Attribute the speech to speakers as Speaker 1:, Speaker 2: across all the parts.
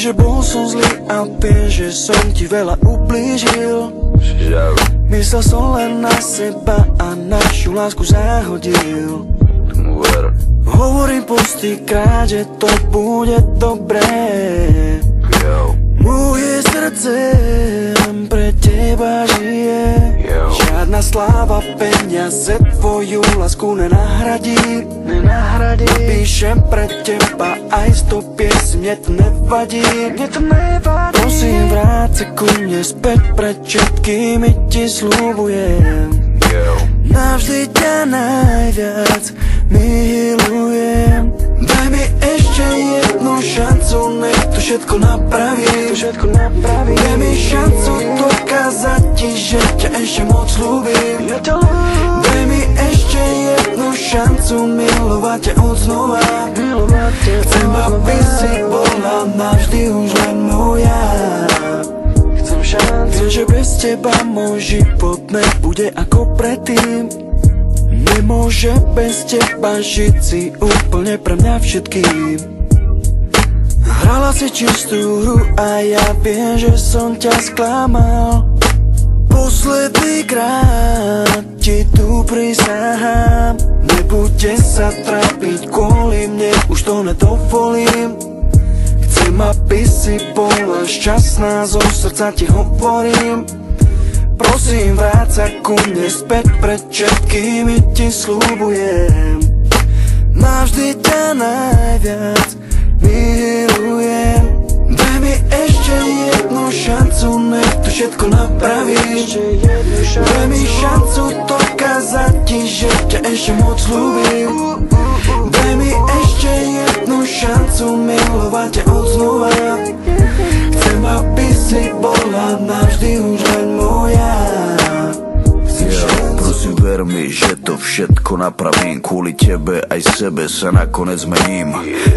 Speaker 1: že bol som zlý a viem, že som ti veľa ublížil. Myslel som len na seba a našu lásku zahodil. Hovorím pustýkrát, že to bude dobré. Moje srdce len pre teba žije. Žiadna sláva, peniaze tvoju lásku nenahradí. Píšem pre teba aj 100 piesní, mne to nevadí. Prosím, vráť sa ku mne späť, pred všetkými ti sľubujem. Navždy ťa najviac milujem. Daj mi ešte jednu šancu, nech to všetko napraví. Daj mi šancu dokázať ti, že ťa ešte moc ľúbim. Daj mi ešte jednu šancu milovať ťa od znova. Chcem, aby si bola navždy už len moja. Viem, že bez teba môj život nebude ako predtým. Nemôže bez teba žiť, si úplne pre mňa všetkým. Hrala si čistú hru a ja viem, že som ťa sklamal. Posledný krát ti tu prisahám. Nebude sa trápiť kvôli mne, už to nedovolím. Chcem, aby si bola šťastná, zo srdca ti hovorím. Prosím, vráť sa ku mne späť, pred všetkými ti sľubujem. Navždy ťa najviac milujem. Daj mi ešte jednu šancu, nech to všetko napraví. Daj mi šancu dokázať ti, že ťa ešte moc ľúbim. Daj mi ešte jednu šancu milovať ťa od znova. Chcem, aby si bola navždy už len moja.
Speaker 2: Prosím, ver mi, že to všetko napravím. Kvôli tebe aj sebe sa nakoniec zmením.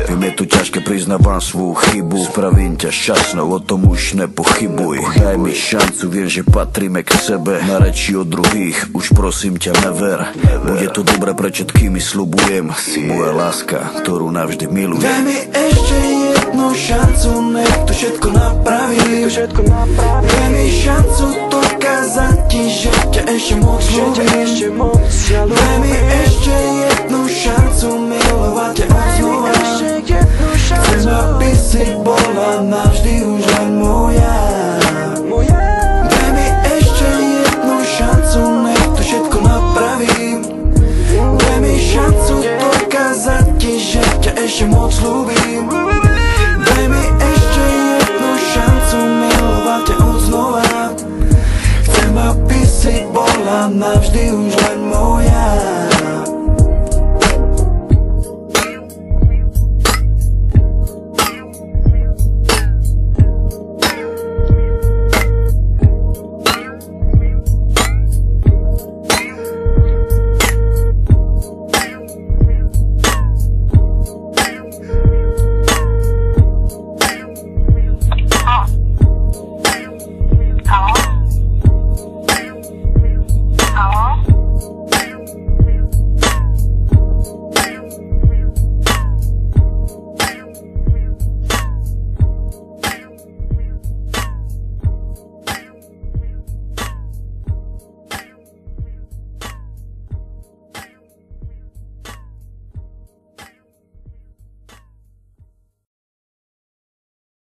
Speaker 2: Viem, je to ťažké, priznávam svoju chybu. Spravím ťa šťastnou, o tom už nepochybuj. Daj mi šancu, viem, že patríme k sebe. Na reči od druhých, už prosím ťa never. Bude to dobré, pre všetkými sľubujem. Si moja láska, ktorú navždy milujem.
Speaker 1: Daj mi ešte jednu šancu, nech to všetko napraví. Daj mi šancu dokázať ti, že ťa ešte moc ľúbim. Daj mi ešte jednu šancu milovať ťa od znova. Chcem, aby si bola navždy už len moja. Daj mi ešte jednu šancu, nech to všetko napravím. Daj mi šancu dokázať ti, že ťa ešte moc ľúbim. Daj mi ešte jednu šancu milovať ťa od znova. Chcem, aby si bola navždy už len moja.